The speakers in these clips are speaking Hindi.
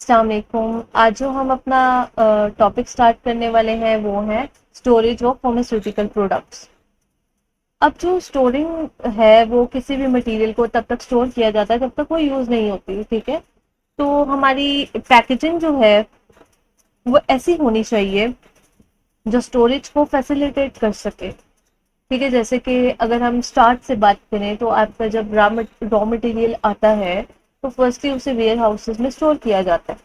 अस्सलाम वालेकुम। आज जो हम अपना टॉपिक स्टार्ट करने वाले हैं वो है स्टोरेज ऑफ फार्मास्यूटिकल प्रोडक्ट्स। अब जो स्टोरिंग है वो किसी भी मटेरियल को तब तक स्टोर किया जाता है जब तक वो यूज़ नहीं होती, ठीक है। तो हमारी पैकेजिंग जो है वो ऐसी होनी चाहिए जो स्टोरेज को फैसिलिटेट कर सके, ठीक है। जैसे कि अगर हम स्टार्ट से बात करें तो आपका जब रॉ मटेरियल आता है तो फर्स्टली उसे वेयर हाउसेज में स्टोर किया जाता है।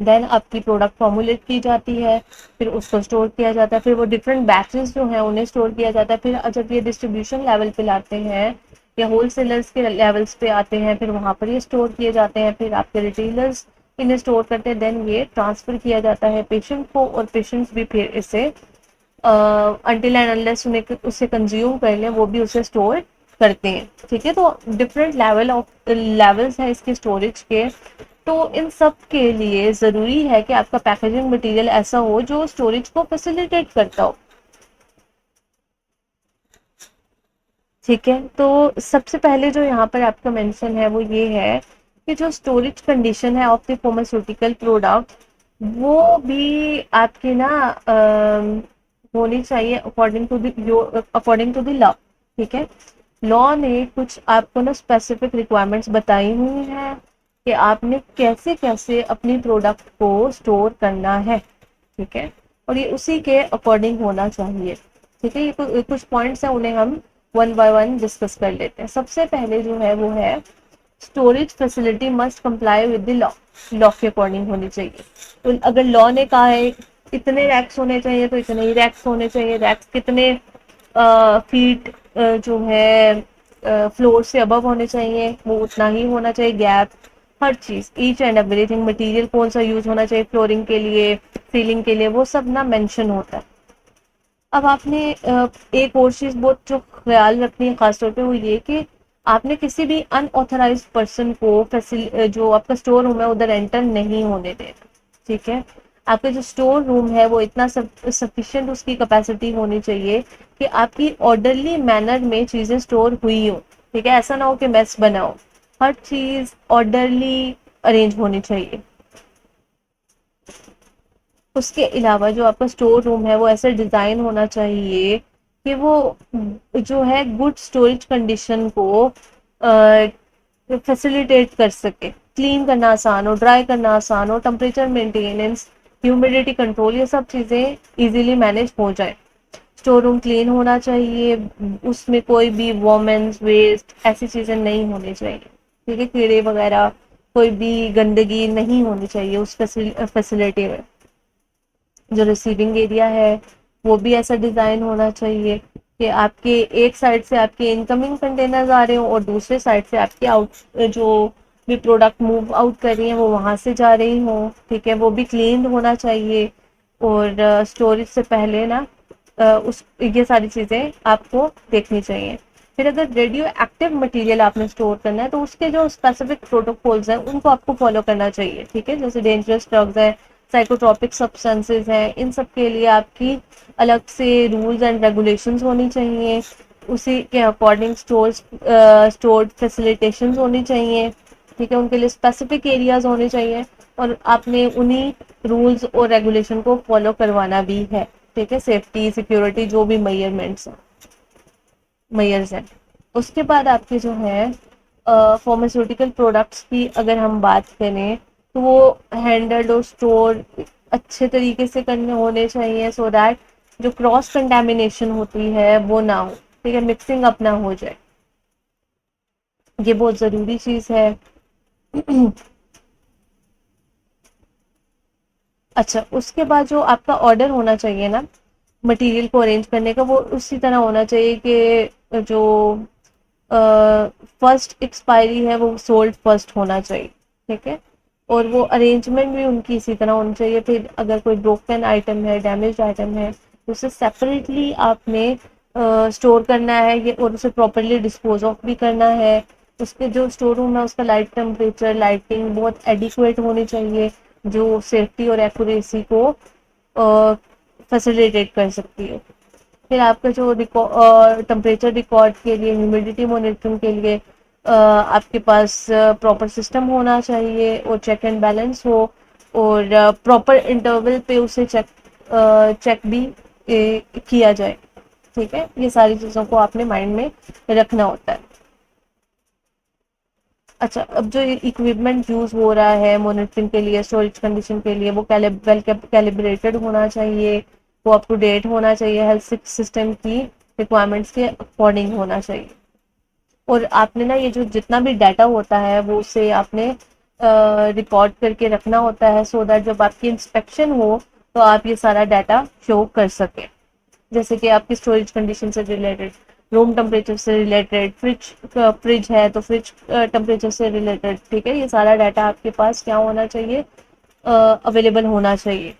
देन आपकी प्रोडक्ट फॉर्मुलेट की जाती है, फिर उसको स्टोर किया जाता है, फिर वो डिफरेंट बैचेस जो हैं उन्हें स्टोर किया जाता है। फिर जब ये डिस्ट्रीब्यूशन लेवल पे लाते हैं या होल सेलर्स के लेवल्स पे आते हैं फिर वहाँ पर ये स्टोर किए जाते हैं, फिर आपके रिटेलर्स इन्हें स्टोर करते हैं। देन ये ट्रांसफर किया जाता है पेशेंट को, और पेशेंट्स भी फिर इसे अनटिल एंड अनलेस उन्हें उसे कंज्यूम कर लें वो भी उसे स्टोर करते हैं, ठीक है। तो डिफरेंट लेवल्स हैं इसके स्टोरेज के। तो इन सब के लिए ज़रूरी है कि आपका पैकेजिंग मटेरियल ऐसा हो जो स्टोरेज को फैसिलिटेट करता हो, ठीक है। तो सबसे पहले जो यहाँ पर आपका मेंशन है वो ये है कि जो स्टोरेज कंडीशन है ऑफ द फार्मास्यूटिकल प्रोडक्ट वो भी आपकी ना होनी चाहिए अकॉर्डिंग टू द लॉ, ठीक है। लॉ ने कुछ आपको ना स्पेसिफिक रिक्वायरमेंट्स बताई हुई हैं कि आपने कैसे कैसे अपनी प्रोडक्ट को स्टोर करना है, ठीक है। और ये उसी के अकॉर्डिंग होना चाहिए, ठीक है। ये कुछ पॉइंट्स हैं, उन्हें हम वन बाय वन डिस्कस कर लेते हैं। सबसे पहले जो है वो है storage facility must comply with the law. Law के अकॉर्डिंग होनी चाहिए। तो अगर लॉ ने कहा है इतने रैक्स होने चाहिए तो इतने ही रैक्स होने चाहिए। रैक्स कितने फीट जो है फ्लोर से अबव होने चाहिए वो उतना ही होना चाहिए। गैप, हर चीज, ईच एंड एवरीथिंग, मटेरियल कौन सा यूज होना चाहिए फ्लोरिंग के लिए, सीलिंग के लिए, वो सब ना मेंशन होता है। अब आपने एक और चीज बहुत जो ख्याल रखनी है खासतौर पे वो ये कि आपने किसी भी अनऑथराइज पर्सन को जो आपका स्टोर रूम है उधर एंटर नहीं होने देना, ठीक है। आपका जो स्टोर रूम है वो इतना सफिशिएंट उसकी कैपेसिटी होनी चाहिए कि आपकी ऑर्डरली मैनर में चीजें स्टोर हुई हो, ठीक है। ऐसा ना हो कि मेस बनाओ। हर चीज ऑर्डरली अरेंज होनी चाहिए। उसके अलावा जो आपका स्टोर रूम है वो ऐसे डिजाइन होना चाहिए कि वो जो है गुड स्टोरेज कंडीशन को फैसिलिटेट कर सके। क्लीन करना आसान हो, ड्राई करना आसान हो, टेम्परेचर मेंटेनेंस, ह्यूमिडिटी कंट्रोल, ये सब चीजें इजीली मैनेज हो जाए। स्टोर रूम क्लीन होना चाहिए, उसमें कोई भी वोमेंस वेस्ट ऐसी चीजें नहीं होनी चाहिए, ठीक है। कीड़े वगैरह कोई भी गंदगी नहीं होनी चाहिए उस फैसिलिटी में। जो रिसीविंग एरिया है वो भी ऐसा डिजाइन होना चाहिए कि आपके एक साइड से आपके इनकमिंग कंटेनर्स आ रहे हो और दूसरे साइड से आपके आउट जो भी प्रोडक्ट मूव आउट कर रही हैं वो वहां से जा रही हो, ठीक है। वो भी क्लीन होना चाहिए। और स्टोरेज से पहले ना उस ये सारी चीजें आपको देखनी चाहिए। फिर अगर रेडियो एक्टिव मटेरियल आपने स्टोर करना है तो उसके जो स्पेसिफिक प्रोटोकॉल्स हैं उनको आपको फॉलो करना चाहिए, ठीक है। जैसे डेंजरस ड्रग्स हैं, साइकोट्रॉपिक सब्सटेंसेस हैं, इन सब के लिए आपकी अलग से रूल्स एंड रेगुलेशंस होनी चाहिए। उसी के अकॉर्डिंग स्टोर्ड फैसिलिटेशंस होनी चाहिए, ठीक है। उनके लिए स्पेसिफिक एरियाज होने चाहिए और आपने उन्हीं रूल्स और रेगुलेशन को फॉलो करवाना भी है, ठीक है। सेफ्टी सिक्योरिटी जो भी मेयर्स हैं। उसके बाद आपके जो है फार्मास्यूटिकल प्रोडक्ट्स की अगर हम बात करें तो वो हैंडल्ड और स्टोर अच्छे तरीके से करने होने चाहिए सो दैट जो क्रॉस कंटेमिनेशन होती है वो ना हो, ठीक है। मिक्सिंग अप ना हो जाए, ये बहुत ज़रूरी चीज़ है। अच्छा, उसके बाद जो आपका ऑर्डर होना चाहिए ना मटेरियल को अरेंज करने का वो उसी तरह होना चाहिए कि जो फर्स्ट एक्सपायरी है वो सोल्ड फर्स्ट होना चाहिए, ठीक है। और वो अरेंजमेंट भी उनकी इसी तरह होनी चाहिए। फिर अगर कोई ब्रोकन आइटम है, डैमेज आइटम है तो उसे सेपरेटली आपने स्टोर करना है ये, और उसे प्रॉपरली डिस्पोज ऑफ भी करना है। उसके जो स्टोर रूम है उसका लाइट टेम्परेचर, लाइटिंग बहुत एडिक्वेट होनी चाहिए जो सेफ्टी और एक्यूरेसी को फैसिलिटेट कर सकती है। फिर आपका जो टेम्परेचर रिकॉर्ड के लिए, ह्यूमिडिटी मॉनिटरिंग के लिए आपके पास प्रॉपर सिस्टम होना चाहिए और चेक एंड बैलेंस हो, और प्रॉपर इंटरवल पे उसे चेक भी किया जाए। ठीक है, ये सारी चीज़ों को आपने माइंड में रखना होता है। अच्छा, अब जो इक्विपमेंट यूज हो रहा है मॉनिटरिंग के लिए, स्टोरेज कंडीशन के लिए, वो वेल कैलिब्रेटेड होना चाहिए, वो अप टू डेट होना चाहिए, हेल्थ सिस्टम की रिक्वायरमेंट्स के अकॉर्डिंग होना चाहिए। और आपने ना ये जो जितना भी डाटा होता है वो उसे आपने रिकॉर्ड करके रखना होता है, सो दैट जब आपकी इंस्पेक्शन हो तो आप ये सारा डाटा शो कर सकें। जैसे कि आपकी स्टोरेज कंडीशन से रिलेटेड, रूम टेम्परेचर से रिलेटेड, फ्रिज है तो फ्रिज टेम्परेचर से रिलेटेड। ठीक है, ये सारा डाटा आपके पास क्या होना चाहिए, अवेलेबल होना चाहिए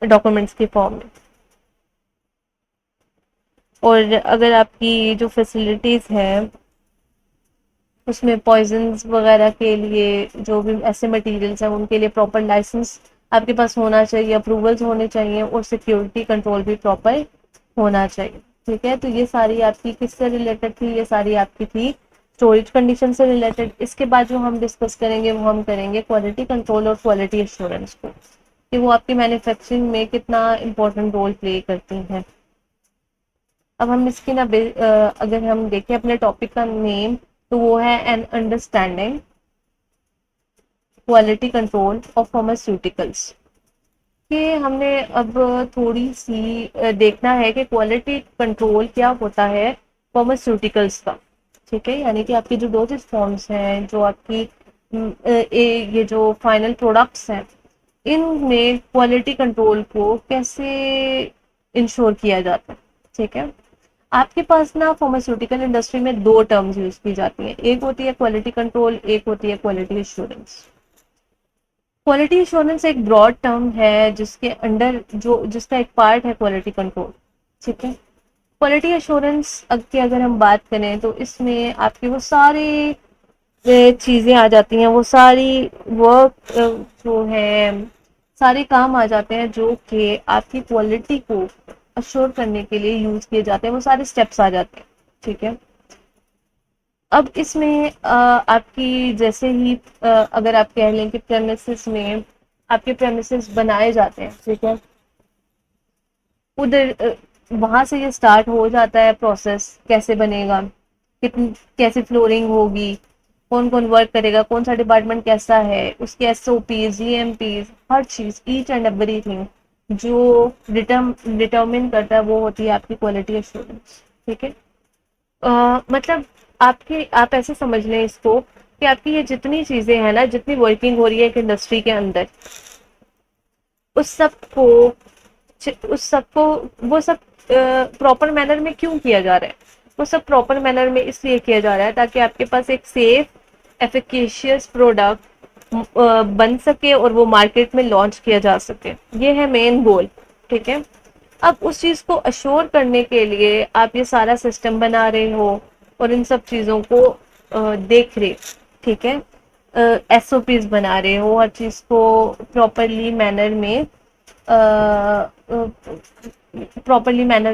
डॉक्यूमेंट्स के फॉर्म में। और अगर आपकी जो फैसिलिटीज है उसमें पॉइजन्स वगैरह के लिए जो भी ऐसे मटेरियल्स हैं उनके लिए प्रॉपर लाइसेंस आपके पास होना चाहिए, अप्रूवल्स होने चाहिए, और सिक्योरिटी कंट्रोल भी प्रॉपर होना चाहिए। ठीक है, तो ये सारी आपकी किससे रिलेटेड थी, ये सारी आपकी थी स्टोरेज कंडीशन से रिलेटेड। इसके बाद जो हम डिस्कस करेंगे वो हम करेंगे क्वालिटी कंट्रोल और क्वालिटी एश्योरेंस को, कि वो आपकी मैन्युफैक्चरिंग में कितना इंपॉर्टेंट रोल प्ले करती हैं। अब हम इसकी ना अगर हम देखें अपने टॉपिक का नेम, तो वो है an understanding quality control of pharmaceuticals. कि हमने अब थोड़ी सी देखना है कि क्वालिटी कंट्रोल क्या होता है फार्मास्यूटिकल्स का। ठीक है, यानी कि आपकी जो डोजेज फॉर्म्स हैं, जो आपकी ये जो फाइनल प्रोडक्ट्स हैं, इनमें क्वालिटी कंट्रोल को कैसे इंश्योर किया जाता है। ठीक है, आपके पास ना फार्मास्यूटिकल इंडस्ट्री में दो टर्म्स यूज की जाती हैं, एक होती है क्वालिटी कंट्रोल, एक होती है क्वालिटी एश्योरेंस। क्वालिटी एश्योरेंस एक ब्रॉड टर्म है जिसके अंडर जो जिसका एक पार्ट है क्वालिटी कंट्रोल। ठीक है, क्वालिटी एश्योरेंस की अगर हम बात करें तो इसमें आपके वो सारे चीजें आ जाती हैं, वो सारी वर्क जो है, सारे काम आ जाते हैं जो कि आपकी क्वालिटी को अश्योर करने के लिए यूज किए जाते हैं, वो सारे स्टेप्स आ जाते हैं। ठीक है, अब इसमें आपकी जैसे ही अगर आप कह लें कि प्रेमिसेस में आपके प्रेमिसेस बनाए जाते हैं। ठीक है, उधर वहां से ये स्टार्ट हो जाता है प्रोसेस, कैसे बनेगा, कितनी कैसे फ्लोरिंग होगी, कौन कौन वर्क करेगा, कौन सा डिपार्टमेंट कैसा है, उसके एसओपी, जीएमपी, हर चीज, ईच एंड एवरीथिंग जो डिटर्मिन करता है वो होती है आपकी क्वालिटी एश्योरेंस। ठीक है, मतलब आप ऐसे समझ लें इसको कि आपकी ये जितनी चीजें हैं ना, जितनी वर्किंग हो रही है एक इंडस्ट्री के अंदर, उस सब को उस सब को वो सब प्रॉपर मैनर में क्यों किया जा रहा है, वो सब प्रॉपर मैनर में इसलिए किया जा रहा है ताकि आपके पास एक सेफ एफिकेशियस प्रोडक्ट बन सके और वो मार्केट में लॉन्च किया जा सके। ये है मेन गोल। ठीक है, अब उस चीज को अश्योर करने के लिए आप ये सारा सिस्टम बना रहे हो और इन सब चीजों को देख रहे। ठीक है, एसओपीज बना रहे हो, हर चीज को प्रॉपरली मैनर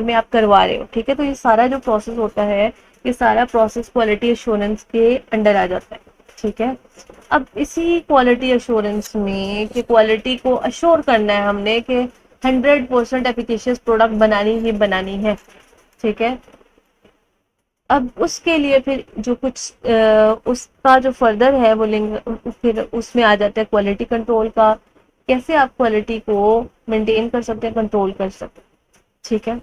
में आप करवा रहे हो। ठीक है, तो ये सारा जो प्रोसेस होता है, ये सारा प्रोसेस क्वालिटी एश्योरेंस के अंडर आ जाता है। ठीक है, अब इसी क्वालिटी एश्योरेंस में कि क्वालिटी को अश्योर करना है हमने कि 100% एफिकेशियस प्रोडक्ट बनानी ही बनानी है। ठीक है, अब उसके लिए फिर जो कुछ उसका जो फर्दर है वो लिंक, फिर उसमें आ जाता है क्वालिटी कंट्रोल का, कैसे आप क्वालिटी को मेंटेन कर सकते हैं, कंट्रोल कर सकते हैं। ठीक है,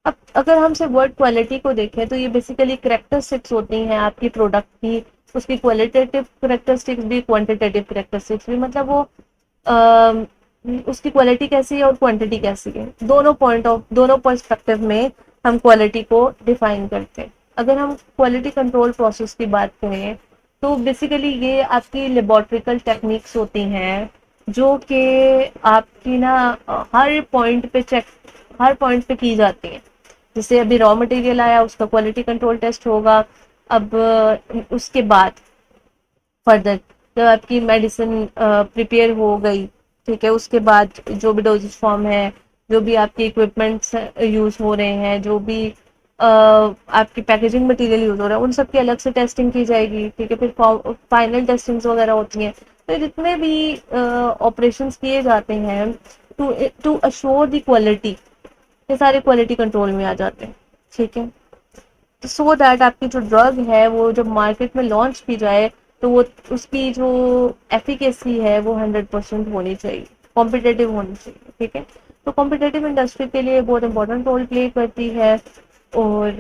अब अगर हम सिर्फ वर्ड क्वालिटी को देखें तो ये बेसिकली करेक्टरिस्टिक्स होती हैं आपकी प्रोडक्ट की, उसकी क्वालिटेटिव करेक्टरिस्टिक्स भी, क्वांटिटेटिव करेक्टरिस्टिक्स भी, मतलब वो अ, उसकी क्वालिटी कैसी है और क्वांटिटी कैसी है, दोनों पर्सपेक्टिव में हम क्वालिटी को डिफाइन करते हैं। अगर हम क्वालिटी कंट्रोल प्रोसेस की बात करें तो बेसिकली ये आपकी लेबोरेटरिकल टेक्निक्स होती हैं जो कि आपकी ना हर पॉइंट पे की जाती हैं। जैसे अभी रॉ मटेरियल आया, उसका क्वालिटी कंट्रोल टेस्ट होगा। अब उसके बाद फर्दर जब आपकी मेडिसिन प्रिपेयर हो गई, ठीक है, उसके बाद जो भी डोजेज फॉर्म है, जो भी आपके इक्विपमेंट्स यूज हो रहे हैं, जो भी आपकी पैकेजिंग मटेरियल यूज हो रहा है, उन सब की अलग से टेस्टिंग की जाएगी। ठीक है, फिर फाइनल टेस्टिंग्स वगैरह होती हैं। तो जितने भी ऑपरेशंस किए जाते हैं to to assure the quality, ये सारे क्वालिटी कंट्रोल में आ जाते हैं। ठीक है, तो सो दैट आपकी जो ड्रग है वो जब मार्केट में लॉन्च की जाए तो वो उसकी जो एफिकेसी है वो 100% होनी चाहिए, कॉम्पिटेटिव होनी चाहिए। ठीक है, तो कॉम्पिटेटिव इंडस्ट्री के लिए बहुत इंपॉर्टेंट रोल प्ले करती है। और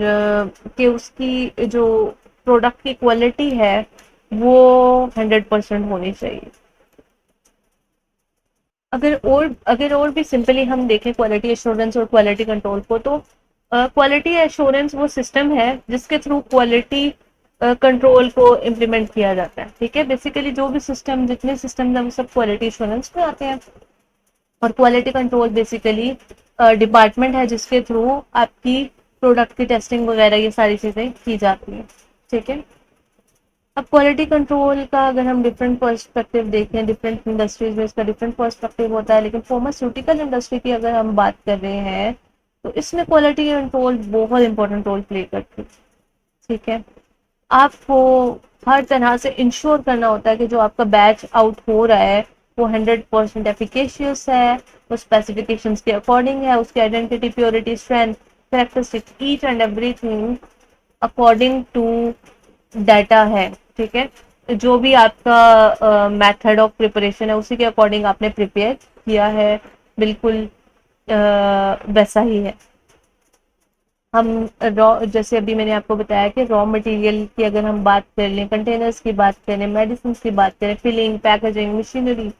कि उसकी जो प्रोडक्ट की क्वालिटी है वो 100% होनी चाहिए। अगर और भी सिंपली हम देखें क्वालिटी एश्योरेंस और क्वालिटी कंट्रोल को, तो क्वालिटी एश्योरेंस वो सिस्टम है जिसके थ्रू क्वालिटी कंट्रोल को इम्प्लीमेंट किया जाता है। ठीक है, बेसिकली जो भी सिस्टम, जितने सिस्टम हैं वो सब क्वालिटी एश्योरेंस में आते हैं। और क्वालिटी कंट्रोल बेसिकली डिपार्टमेंट है जिसके थ्रू आपकी प्रोडक्ट की टेस्टिंग वगैरह ये सारी चीज़ें की जाती हैं। ठीक है, अब क्वालिटी कंट्रोल का अगर हम डिफरेंट पर्सपेक्टिव देखें, डिफरेंट इंडस्ट्रीज में इसका डिफरेंट पर्सपेक्टिव होता है, लेकिन फार्मास्यूटिकल इंडस्ट्री की अगर हम बात कर रहे हैं तो इसमें क्वालिटी कंट्रोल बहुत इंपॉर्टेंट रोल प्ले करती है। ठीक है, आपको हर तरह से इंश्योर करना होता है कि जो आपका बैच आउट हो रहा है वो 100% एफिकेशियस है, वो स्पेसिफिकेशंस के अकॉर्डिंग है, उसकी identity, purity, strength, characteristics, each and everything according to data है। ठीक है, जो भी आपका मेथड ऑफ प्रिपरेशन है उसी के अकॉर्डिंग आपने प्रिपेयर किया है, बिल्कुल वैसा ही है। हम रॉ, जैसे अभी मैंने आपको बताया कि रॉ मटेरियल की अगर हम बात कर लें, कंटेनर्स की बात करें, मेडिसिन की बात करें, फिलिंग, पैकेजिंग, मशीनरी,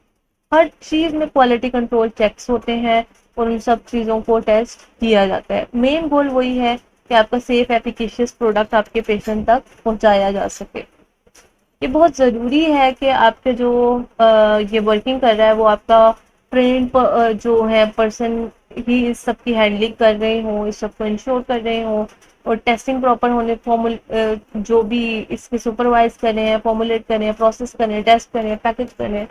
हर चीज में क्वालिटी कंट्रोल चेक्स होते हैं और उन सब चीजों को टेस्ट किया जाता है। मेन गोल वही है कि आपका सेफ एफिकेशियस प्रोडक्ट आपके पेशेंट तक पहुंचाया जा सके। ये बहुत ज़रूरी है कि आपके जो ये वर्किंग कर रहा है वो आपका ट्रेंड जो है पर्सन ही इस सब की हैंडलिंग कर रहे हों, इस सब को इंश्योर कर रहे हों, और टेस्टिंग प्रॉपर होने, जो भी इसके सुपरवाइज कर रहे हैं, फॉर्मुलेट कर रहे हैं, प्रोसेस कर रहे हैं, टेस्ट कर रहे हैं, पैकेज कर रहे हैं,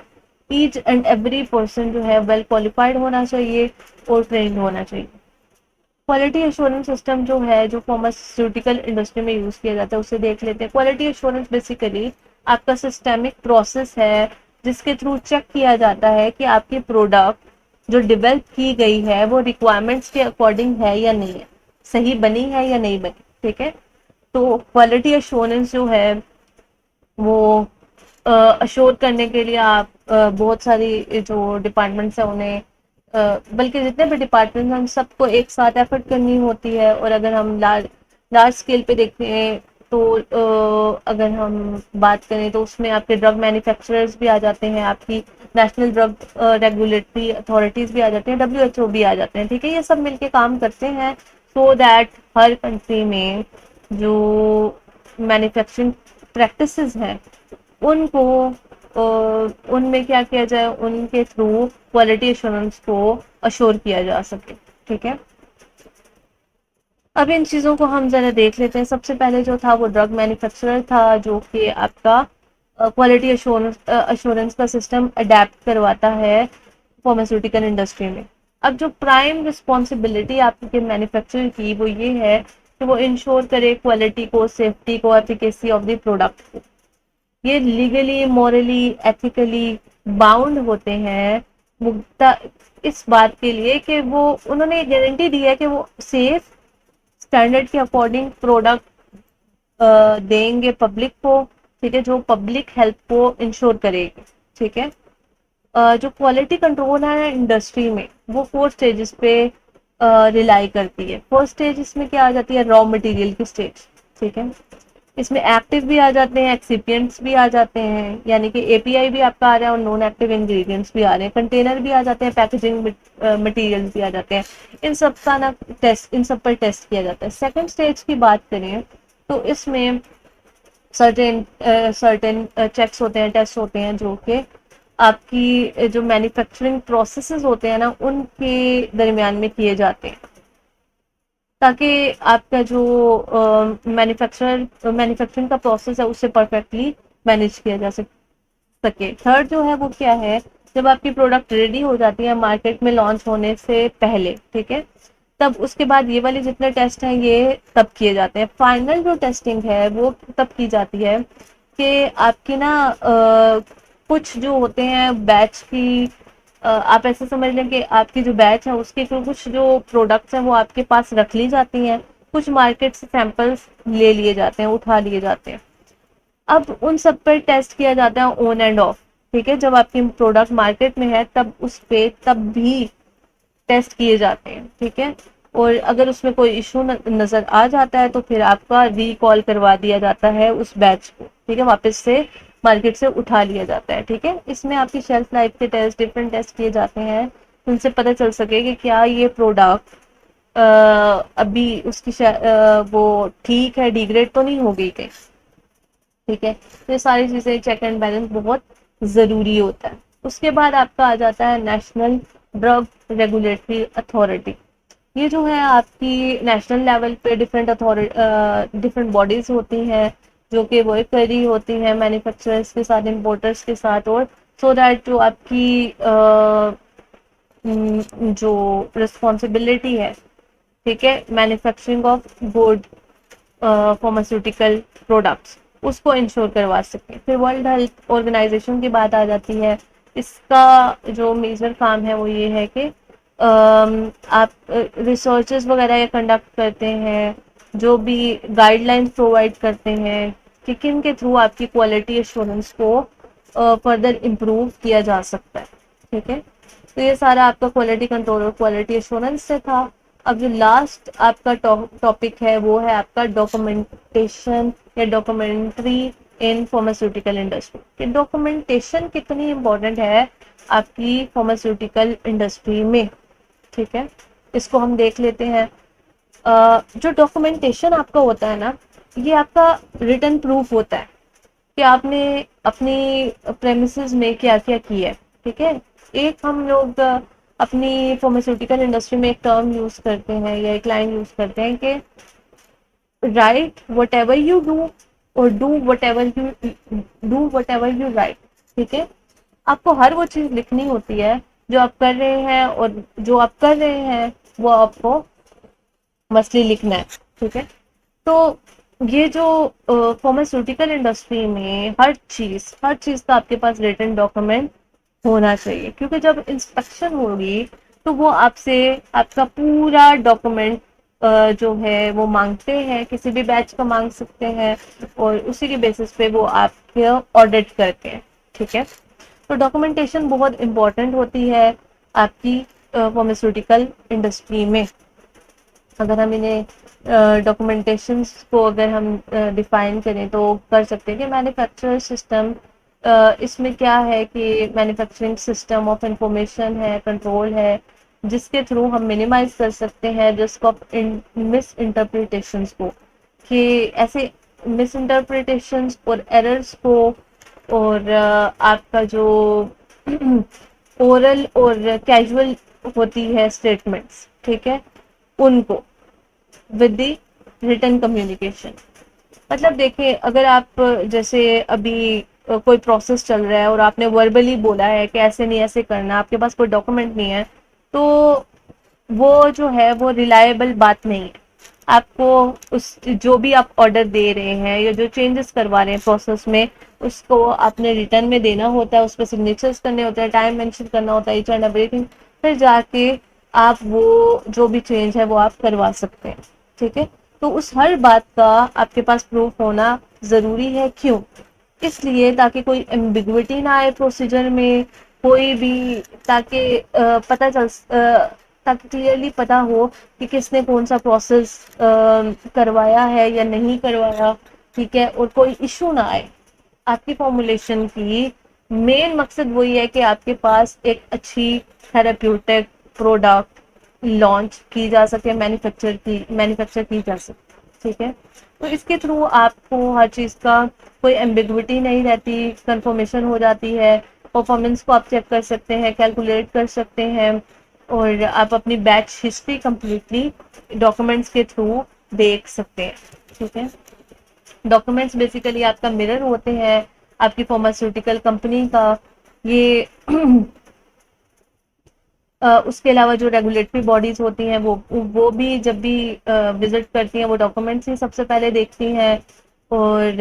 ईच एंड एवरी पर्सन जो है वेल क्वालिफाइड होना चाहिए और ट्रेंड होना चाहिए। क्वालिटी एश्योरेंस सिस्टम जो है, जो फार्मास्यूटिकल इंडस्ट्री में यूज किया जाता है, उसे देख लेते हैं। क्वालिटी एश्योरेंस बेसिकली आपका सिस्टेमिक प्रोसेस है जिसके थ्रू चेक किया जाता है कि आपकी प्रोडक्ट जो डेवलप की गई है वो रिक्वायरमेंट्स के अकॉर्डिंग है या नहीं है, सही बनी है या नहीं बनी। ठीक है, तो क्वालिटी एश्योरेंस जो है वो अश्योर करने के लिए आप बहुत सारी जो डिपार्टमेंट्स हैं उन्हें, बल्कि जितने भी डिपार्टमेंट हैं उन सबको एक साथ एफर्ट करनी होती है। और अगर हम लार्ज लार्ज स्केल पे देखें तो अगर हम बात करें तो उसमें आपके ड्रग मैन्युफैक्चरर्स भी आ जाते हैं, आपकी नेशनल ड्रग रेगुलेटरी अथॉरिटीज भी आ जाते हैं, डब्ल्यूएचओ भी आ जाते हैं। ठीक है, ये सब मिलके काम करते हैं सो दैट हर कंट्री में जो मैन्युफैक्चरिंग प्रैक्टिसेस हैं उनको उनमें क्या किया जाए, उनके थ्रू क्वालिटी एश्योरेंस को अश्योर किया जा सके। ठीक है, अब इन चीज़ों को हम ज़रा देख लेते हैं। सबसे पहले जो था वो ड्रग मैन्युफैक्चरर था, जो कि आपका क्वालिटी एश्योरेंस का सिस्टम अडेप्ट करवाता है फार्मास्यूटिकल इंडस्ट्री में। अब जो प्राइम रिस्पॉन्सिबिलिटी आपके मैन्युफैक्चरर की वो ये है कि वो इंश्योर करे क्वालिटी को, सेफ्टी को, एफिकेसी ऑफ द प्रोडक्ट को। ये लीगली, मॉरली, एथिकली बाउंड होते हैं मुद्दा इस बात के लिए कि वो, उन्होंने गारंटी दी है कि वो सेफ, स्टैंडर्ड के अकॉर्डिंग प्रोडक्ट देंगे पब्लिक को। ठीक है, जो पब्लिक हेल्थ को इंश्योर करेगी। ठीक है, जो क्वालिटी कंट्रोल है इंडस्ट्री में वो 4 स्टेजेस पे रिलाई करती है। फर्स्ट स्टेज इसमें क्या आ जाती है, रॉ मटेरियल की स्टेज। ठीक है, इसमें एक्टिव भी आ जाते हैं, एक्सिपिएंट्स भी आ जाते हैं, यानी कि एपीआई भी आपका आ रहा है और नॉन एक्टिव इंग्रेडिएंट्स भी आ रहे हैं, कंटेनर भी आ जाते हैं, पैकेजिंग मटेरियल्स भी आ जाते हैं। इन सब का ना टेस्ट, इन सब पर टेस्ट किया जाता है। सेकंड स्टेज की बात करें तो इसमें सर्टेन सर्टेन चेक्स होते हैं, टेस्ट होते हैं, जो कि आपकी जो मैन्युफैक्चरिंग प्रोसेसेस होते हैं ना उनके दरमियान में किए जाते हैं, ताकि आपका जो मैन्युफैक्चरिंग का प्रोसेस है उससे परफेक्टली मैनेज किया जा सके। थर्ड जो है वो क्या है, जब आपकी प्रोडक्ट रेडी हो जाती है मार्केट में लॉन्च होने से पहले। ठीक है, तब उसके बाद ये वाले जितने टेस्ट हैं ये तब किए जाते हैं। फाइनल जो टेस्टिंग है वो तब की जाती है कि आपकी ना कुछ जो होते हैं बैच की, आप ऐसे समझ लें कि आपकी जो बैच है उसके कुछ जो प्रोडक्ट्स हैं वो आपके पास रख ली जाती हैं, कुछ मार्केट से सैंपल्स ले लिए जाते हैं, उठा लिए जाते हैं। अब उन सब पर टेस्ट किया जाता है ऑन एंड ऑफ। ठीक है, जब आपकी प्रोडक्ट मार्केट में है तब उस पे तब भी टेस्ट किए जाते हैं। ठीक है, और अगर उसमें कोई इशू नजर आ जाता है तो फिर आपका रिकॉल करवा दिया जाता है उस बैच को। ठीक है, वापस से मार्केट से उठा लिया जाता है। ठीक है, इसमें आपकी शेल्फ लाइफ के टेस्ट, डिफरेंट टेस्ट किए जाते हैं, उनसे पता चल सके कि क्या ये प्रोडक्ट अभी उसकी वो ठीक है, डिग्रेड तो नहीं हो गई कहीं। ठीक है, तो ये सारी चीजें चेक एंड बैलेंस बहुत जरूरी होता है। उसके बाद आपका आ जाता है नेशनल ड्रग रेगुलेटरी अथॉरिटी। ये जो है आपकी नेशनल लेवल पे डिफरेंट अथॉरिटी, डिफरेंट बॉडीज होती हैं जो कि वर्क कर रही होती हैं मैन्युफैक्चरर्स के साथ, इम्पोर्टर्स के साथ, और सो दैट जो आपकी जो रिस्पॉन्सिबिलिटी है, ठीक है, manufacturing of good pharmaceutical products, उसको इंश्योर करवा सकें। फिर वर्ल्ड हेल्थ ऑर्गेनाइजेशन की बात आ जाती है। इसका जो मेजर काम है वो ये है कि आप रिसर्चेस वगैरह ये कंडक्ट करते हैं, जो भी गाइडलाइंस प्रोवाइड करते हैं कि किन के थ्रू आपकी क्वालिटी एश्योरेंस को फर्दर इम्प्रूव किया जा सकता है। ठीक है, तो ये सारा आपका क्वालिटी कंट्रोल और क्वालिटी एश्योरेंस से था। अब जो लास्ट आपका टॉपिक है वो है आपका डॉक्यूमेंटेशन या डॉक्यूमेंट्री इन फार्मास्यूटिकल इंडस्ट्री। कि डॉक्यूमेंटेशन कितनी इंपॉर्टेंट है आपकी फार्मास्यूटिकल इंडस्ट्री में। ठीक है, इसको हम देख लेते हैं। जो डॉक्यूमेंटेशन आपका होता है ना, ये आपका रिटन प्रूफ होता है कि आपने अपनी प्रेमिसेस में क्या क्या किया है। ठीक है, एक हम लोग अपनी फार्मास्यूटिकल इंडस्ट्री में एक टर्म यूज करते हैं या एक लाइन यूज करते हैं कि write whatever you do और do whatever you write. ठीक है, आपको हर वो चीज लिखनी होती है जो आप कर रहे हैं, और जो आप कर रहे हैं वो आपको मसली लिखना है। ठीक है, तो ये जो फार्मास्यूटिकल इंडस्ट्री में हर चीज का आपके पास रिटन डॉक्यूमेंट होना चाहिए, क्योंकि जब इंस्पेक्शन होगी तो वो आपसे आपका पूरा डॉक्यूमेंट जो है वो मांगते हैं, किसी भी बैच का मांग सकते हैं, और उसी के बेसिस पे वो आपके ऑडिट करते हैं। ठीक है, तो डॉक्यूमेंटेशन बहुत इंपॉर्टेंट होती है आपकी फार्मास्यूटिकल इंडस्ट्री में। अगर हम इन्हें डॉक्यूमेंटेशंस को अगर हम डिफाइन करें तो कर सकते हैं कि मैन्युफैक्चरर सिस्टम, इसमें क्या है कि मैन्युफैक्चरिंग सिस्टम ऑफ इंफॉर्मेशन है, कंट्रोल है, जिसके थ्रू हम मिनिमाइज कर सकते हैं रिस्क ऑफ मिस इंटरप्रिटेशंस को, कि ऐसे मिस इंटरप्रिटेशंस और एरर्स को, और आपका जो ओरल और कैजुअल होती है स्टेटमेंट्स, ठीक है, उनको विद द रिटन कम्युनिकेशन। मतलब देखिए, अगर आप जैसे अभी कोई प्रोसेस चल रहा है और आपने वर्बली बोला है कि ऐसे नहीं ऐसे करना, आपके पास कोई डॉक्यूमेंट नहीं है, तो वो जो है वो रिलायबल बात नहीं है। आपको उस जो भी आप ऑर्डर दे रहे हैं या जो चेंजेस करवा रहे हैं प्रोसेस में, उसको आपने रिटर्न में देना होता है, उस पर सिग्नेचर्स करने होते हैं, टाइम मेंशन करना होता है, ईच एंड एवरीथिंग, फिर जाके आप वो जो भी चेंज है वो आप करवा सकते हैं। ठीक है, तो उस हर बात का आपके पास प्रूफ होना जरूरी है। क्यों? इसलिए ताकि कोई एम्बिग्विटी ना आए प्रोसीजर में, कोई भी, ताकि ताकि क्लियरली पता हो कि किसने कौन सा प्रोसेस करवाया है या नहीं करवाया। ठीक है, और कोई इशू ना आए। आपकी फॉर्मुलेशन की मेन मकसद वही है कि आपके पास एक अच्छी थेराप्यूटिक प्रोडक्ट लॉन्च की जा सके, मैन्युफैक्चर की जा सके। ठीक है, तो इसके थ्रू आपको हर चीज का कोई एम्बिग्विटी नहीं रहती, कंफर्मेशन हो जाती है, परफॉर्मेंस को आप चेक कर सकते हैं, कैलकुलेट कर सकते हैं, और आप अपनी बैच हिस्ट्री कंप्लीटली डॉक्यूमेंट्स के थ्रू देख सकते हैं। ठीक है, डॉक्यूमेंट्स बेसिकली आपका मिरर होते हैं आपकी फार्मास्यूटिकल कंपनी का। ये उसके अलावा जो रेगुलेटरी बॉडीज होती हैं वो भी जब भी विजिट करती हैं वो डॉक्यूमेंट्स ही सबसे पहले देखती हैं। और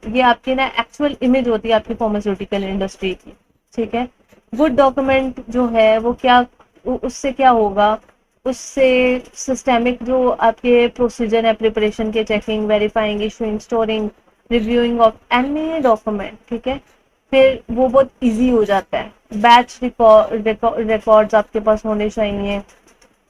ये आपकी ना एक्चुअल इमेज होती है आपकी फार्मास्यूटिकल इंडस्ट्री की। ठीक है। गुड डॉक्यूमेंट जो है वो क्या, उससे क्या होगा, उससे सिस्टेमिक जो आपके प्रोसीजर है प्रिपरेशन के, checking, verifying, issuing, storing, reviewing of any document, ठीक है, फिर वो बहुत इजी हो जाता है। बैच रिकॉर्ड्स आपके पास होने चाहिए,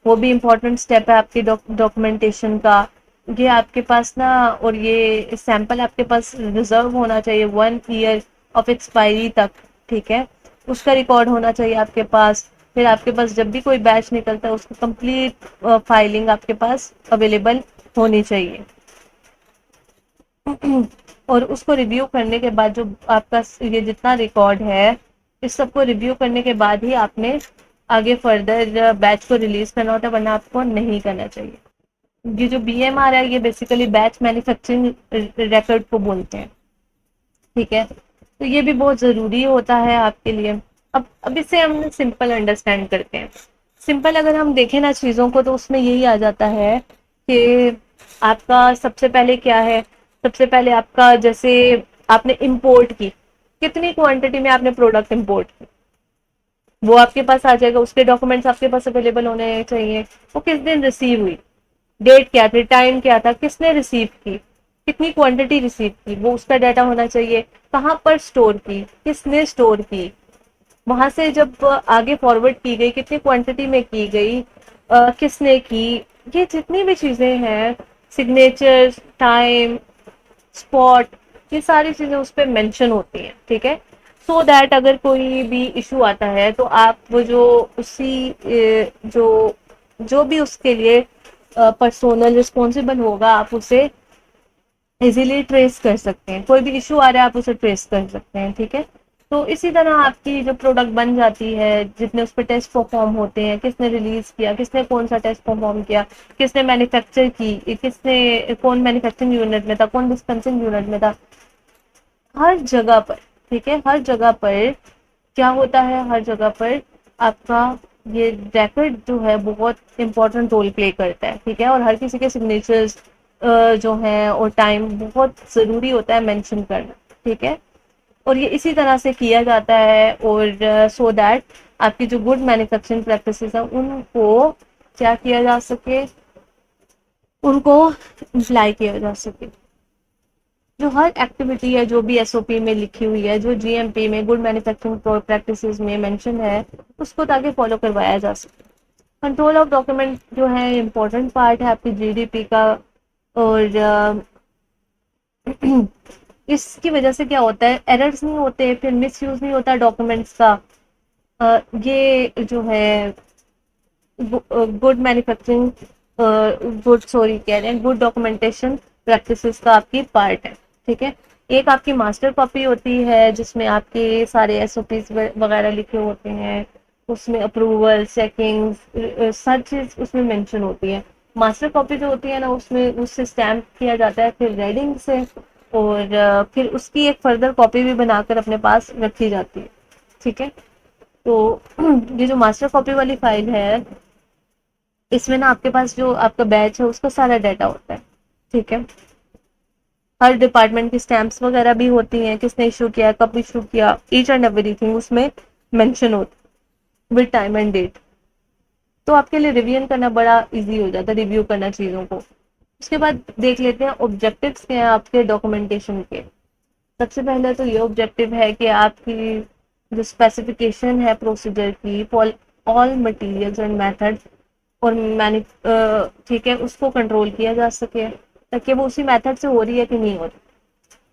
वो भी इम्पोर्टेंट स्टेप है आपकी डॉक्यूमेंटेशन का। ये आपके पास ना, और ये सैंपल आपके पास रिजर्व होना चाहिए 1 ईयर ऑफ एक्सपायरी तक। ठीक है, उसका रिकॉर्ड होना चाहिए आपके पास। फिर आपके पास जब भी कोई बैच निकलता है उसकी कंप्लीट फाइलिंग आपके पास अवेलेबल होनी चाहिए। और उसको रिव्यू करने के बाद जो आपका ये जितना रिकॉर्ड है, इस सबको रिव्यू करने के बाद ही आपने आगे फर्दर बैच को रिलीज करना होता है, वरना आपको नहीं करना चाहिए। ये जो बीएमआर है ये बेसिकली बैच मैन्युफैक्चरिंग रिकॉर्ड को बोलते हैं। ठीक है, तो ये भी बहुत जरूरी होता है आपके लिए। अब इसे हम सिंपल अंडरस्टैंड करते हैं। सिंपल अगर हम देखें ना चीजों को, तो उसमें यही आ जाता है कि आपका सबसे पहले क्या है। सबसे पहले आपका, जैसे आपने इंपोर्ट की, कितनी क्वांटिटी में आपने प्रोडक्ट इंपोर्ट की, वो आपके पास आ जाएगा। उसके डॉक्यूमेंट्स आपके पास अवेलेबल होने चाहिए। वो किस दिन रिसीव हुई, डेट क्या थी, टाइम क्या था, किसने रिसीव की, कितनी क्वांटिटी रिसीव की, वो उसका डाटा होना चाहिए। कहाँ पर स्टोर की, किसने स्टोर की, वहां से जब आगे फॉरवर्ड की गई कितनी क्वांटिटी में की गई, किसने की, ये जितनी भी चीजें हैं, सिग्नेचर, टाइम, स्पॉट, ये सारी चीजें उस पर मेंशन होती हैं। ठीक है, सो दैट अगर कोई भी इशू आता है तो आप वो जो उसी जो जो भी उसके लिए पर्सोनल रिस्पॉन्सिबल होगा, आप उसे इजीली ट्रेस कर सकते हैं। कोई भी इशू आ रहा है आप उसे ट्रेस कर सकते हैं। ठीक है, तो इसी तरह आपकी जो प्रोडक्ट बन जाती है, जितने उस पर टेस्ट परफॉर्म होते हैं, किसने रिलीज किया, किसने कौन सा टेस्ट परफॉर्म किया, किसने मैन्युफैक्चर की, किसने, कौन मैन्युफैक्चरिंग यूनिट में था, कौन डिस्पेंसिंग यूनिट में था, हर जगह पर। ठीक है, हर जगह पर क्या होता है, हर जगह पर आपका ये रिकॉर्ड जो है बहुत इंपॉर्टेंट रोल प्ले करता है। ठीक है, और हर किसी के सिग्नेचर्स जो हैं और टाइम बहुत ज़रूरी होता है मेंशन करना। ठीक है, और ये इसी तरह से किया जाता है, और सो दैट आपकी जो गुड मैन्युफैक्चरिंग प्रैक्टिसेस हैं उनको क्या किया जा सके, उनको अप्लाई किया जा सके। जो हर एक्टिविटी है जो भी एसओपी में लिखी हुई है, जो जीएमपी में, गुड मैन्युफैक्चरिंग प्रैक्टिसेस में मेंशन है, उसको ताकि फॉलो करवाया जा सके। कंट्रोल ऑफ डॉक्यूमेंट जो है इम्पोर्टेंट पार्ट है आपकी जीडीपी का। और इसकी वजह से क्या होता है, एरर्स नहीं होते, फिर मिस यूज नहीं होता डॉक्यूमेंट्स का। ये जो है गुड मैन्युफैक्चरिंग, गुड सॉरी कह रहे हैं, गुड डॉक्यूमेंटेशन प्रैक्टिसेस का आपकी पार्ट है। ठीक है, एक आपकी मास्टर कॉपी होती है जिसमें आपके सारे एसओपीज वगैरह लिखे होते हैं, उसमें अप्रूवल, चेकिंग, सब चीज उसमें मेंशन होती है। मास्टर कॉपी जो होती है ना, उसमें उससे स्टैम्प किया जाता है फिर रेडिंग से, और फिर उसकी एक फर्दर कॉपी भी बनाकर अपने पास रखी जाती है। ठीक है, तो ये जो मास्टर कॉपी वाली फाइल है, इसमें ना आपके पास जो आपका बैच है उसका सारा डाटा होता है। ठीक है, हर डिपार्टमेंट की स्टैंप्स वगैरह भी होती हैं, किसने इशू किया, कब इशू किया, ईच एंड एवरीथिंग उसमें मेंशन होता है विद टाइम एंड डेट। तो आपके लिए रिवीजन करना बड़ा इजी हो जाता है, रिव्यू करना चीज़ों को। उसके बाद देख लेते हैं ऑब्जेक्टिव्स क्या हैं आपके डॉक्यूमेंटेशन के। सबसे पहले तो ये ऑब्जेक्टिव है कि आपकी जो स्पेसिफिकेशन है प्रोसीजर की, for all materials and method और मैनी, ठीक है, उसको कंट्रोल किया जा सके, ताकि वो उसी मेथड से हो रही है कि नहीं हो रही।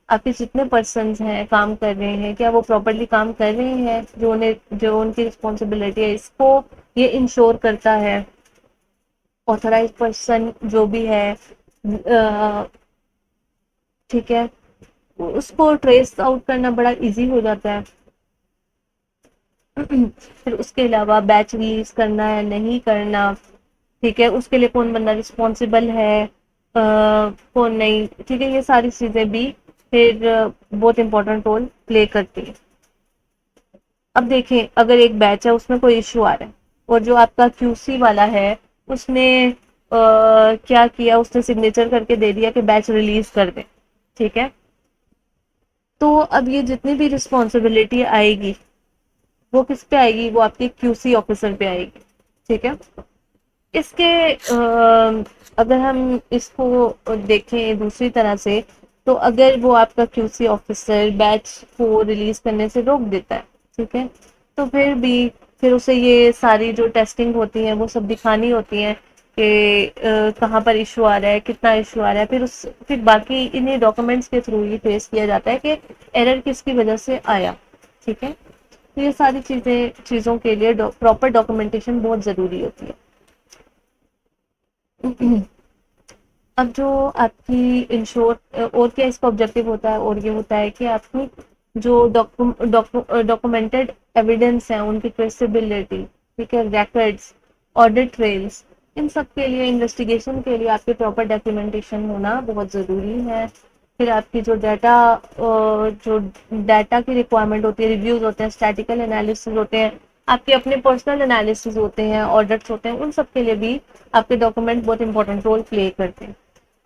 आपके जितने पर्सन्स हैं काम कर रहे हैं, क्या वो प्रॉपरली काम कर रहे हैं, जो उनकी रिस्पॉन्सिबिलिटी है, इसको ये इंश्योर करता है। ऑथराइज पर्सन जो भी है, ठीक है, उसको ट्रेस आउट करना बड़ा इजी हो जाता है। फिर उसके अलावा बैच रिलीज करना है नहीं करना, ठीक है, उसके लिए कौन बंदा रिस्पॉन्सिबल है, कौन नहीं, ठीक है, ये सारी चीजें भी फिर बहुत इंपॉर्टेंट रोल प्ले करती है। अब देखें, अगर एक बैच है उसमें कोई इश्यू आ रहा है, और जो आपका क्यूसी वाला है उसने क्या किया, उसने सिग्नेचर करके दे दिया कि बैच रिलीज कर दे। ठीक है, तो अब ये जितनी भी रिस्पॉन्सिबिलिटी आएगी वो किस पे आएगी, वो आपके क्यूसी ऑफिसर पे आएगी। ठीक है, इसके अगर हम इसको देखें दूसरी तरह से, तो अगर वो आपका क्यूसी ऑफिसर बैच को रिलीज करने से रोक देता है, ठीक है, तो फिर उसे ये सारी जो टेस्टिंग होती है वो सब दिखानी होती है कि कहाँ पर इशू आ रहा है, कितना इशू आ रहा है, फिर बाकी इन्हीं डॉक्यूमेंट्स के थ्रू ही ट्रेस किया जाता है कि एरर किसकी वजह से आया। ठीक है, तो ये सारी चीज़ों के लिए प्रॉपर डॉक्यूमेंटेशन बहुत ज़रूरी होती है। अब जो आपकी इंश्योर और क्या इसका ऑब्जेक्टिव होता है, और ये होता है कि आपकी जो डॉक्यूमेंटेड एविडेंस है उनकी ट्रेसेबिलिटी, ठीक है, रिकॉर्ड्स, ऑडिट ट्रेल्स, इन सब के लिए, इन्वेस्टिगेशन के लिए आपके प्रॉपर डॉक्यूमेंटेशन होना बहुत ज़रूरी है। फिर आपकी जो डाटा की रिक्वायरमेंट होती है, रिव्यूज होते हैं, स्टैटिकल एनालिसिस होते हैं, आपके अपने पर्सनल एनालिसिस होते हैं, ऑडिट्स होते हैं, उन सब के लिए भी आपके डॉक्यूमेंट बहुत इंपॉर्टेंट रोल प्ले करते हैं।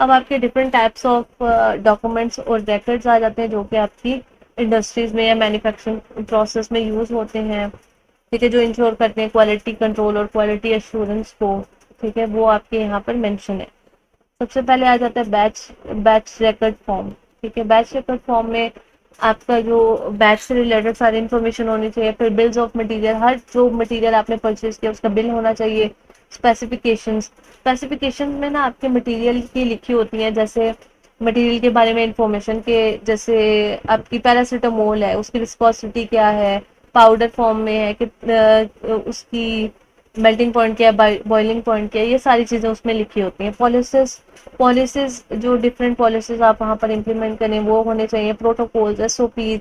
अब आपके डिफरेंट टाइप्स ऑफ डॉक्यूमेंट्स और रिकॉर्ड्स आ जाते हैं जो कि आपकी इंडस्ट्रीज में या मैन्युफैक्चरिंग प्रोसेस में यूज होते हैं। ठीक है, जो इंश्योर करते हैं क्वालिटी कंट्रोल और क्वालिटी एश्योरेंस को। ठीक है, वो आपके यहाँ पर मेंशन है। सबसे पहले आ जाता है बैच रिकॉर्ड फॉर्म। ठीक है, बैच रिकॉर्ड फॉर्म में आपका जो बैच से रिलेटेड सारी इन्फॉर्मेशन होनी चाहिए, फिर बिल्स ऑफ मटेरियल, हर जो मटेरियल आपने परचेज किया उसका बिल होना चाहिए। स्पेसिफिकेशन में ना आपके मटेरियल की लिखी होती हैं, जैसे मटेरियल के बारे में इंफॉर्मेशन के, जैसे आपकी पैरासीटामोल है उसकी विस्कोसिटी क्या है, पाउडर फॉर्म में है कि उसकी मेल्टिंग पॉइंट क्या है, बॉइलिंग पॉइंट क्या है, ये सारी चीज़ें उसमें लिखी होती हैं। पॉलिसीज जो डिफरेंट पॉलिसीज आप वहाँ पर इम्प्लीमेंट करें वो होने चाहिए, प्रोटोकॉल्स, एसओपीज।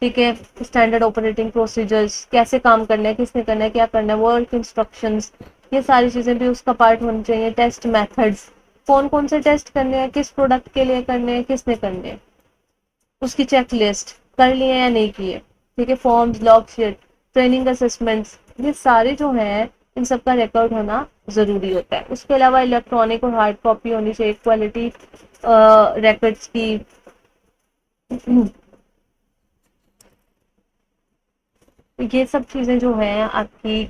ठीक है, स्टैंडर्ड ऑपरेटिंग प्रोसीजर्स, कैसे काम करना है, किसने करना है, क्या करना है, वर्क इंस्ट्रक्शंस, ये सारी चीज़ें भी उसका पार्ट होनी चाहिए। टेस्ट मेथड्स, कौन कौन से टेस्ट करने हैं, किस प्रोडक्ट के लिए करने हैं, किसने करने हैं, उसकी चेक लिस्ट कर लिए या नहीं किए। ठीक है, forms, log sheet, training assessments, ये सारे जो हैं इन सब का रिकॉर्ड होना ज़रूरी होता है। उसके अलावा इलेक्ट्रॉनिक और हार्ड कॉपी होनी चाहिए क्वालिटी रिकॉर्ड्स की। ये सब चीज़ें जो हैं आपकी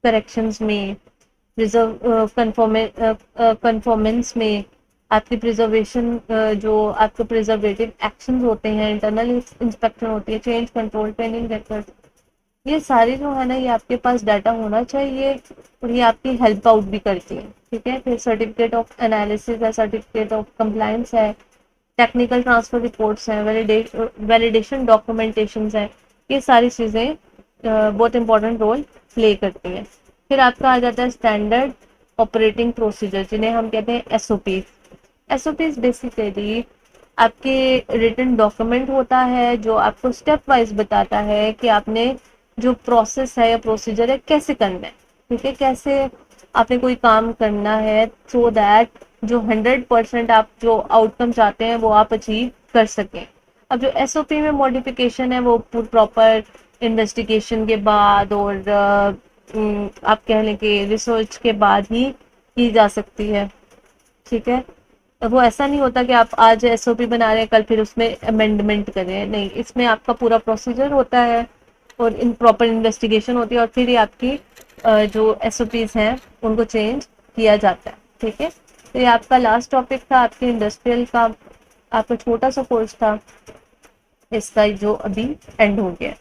करेक्शंस में, रिजर्व कन्फॉर्मेंस में, आपकी प्रिजर्वेशन, जो आपके प्रिजर्वेटिव एक्शंस होते हैं, इंटरनल इंस्पेक्शन होती है, चेंज कंट्रोल, ट्रेनिंग रिकॉर्ड, ये सारी जो है ना ये आपके पास डाटा होना चाहिए, और ये आपकी हेल्प आउट भी करती है। ठीक है, फिर सर्टिफिकेट ऑफ एनालिसिस है, सर्टिफिकेट ऑफ कंप्लायंस है, टेक्निकल ट्रांसफर रिपोर्ट्स हैं, वैलिडेशन डॉक्यूमेंटेशन है, ये सारी चीज़ें बहुत इंपॉर्टेंट रोल प्ले करती हैं। फिर आपका आ जाता है स्टैंडर्ड ऑपरेटिंग प्रोसीजर, जिन्हें हम कहते हैं एसओपी। एसओपीज बेसिकली आपके रिटन डॉक्यूमेंट होता है जो आपको स्टेप वाइज बताता है कि आपने जो प्रोसेस है या प्रोसीजर है कैसे करना है। ठीक है, कैसे आपने कोई काम करना है सो दैट जो 100% आप जो आउटकम चाहते हैं वो आप अचीव कर सकें। अब जो एसओपी में मॉडिफिकेशन है वो प्रॉपर इन्वेस्टिगेशन के बाद और आप कह लें कि रिसर्च के बाद ही की जा सकती है। ठीक है, वो ऐसा नहीं होता कि आप आज एसओपी बना रहे हैं कल फिर उसमें अमेंडमेंट करें, नहीं, इसमें आपका पूरा प्रोसीजर होता है और इन प्रॉपर इन्वेस्टिगेशन होती है और फिर ही आपकी जो एसओपीज हैं उनको चेंज किया जाता है। ठीक है, तो ये आपका लास्ट टॉपिक था आपके इंडस्ट्रियल का, आपका छोटा सा कोर्स था इसका जो अभी एंड हो गया।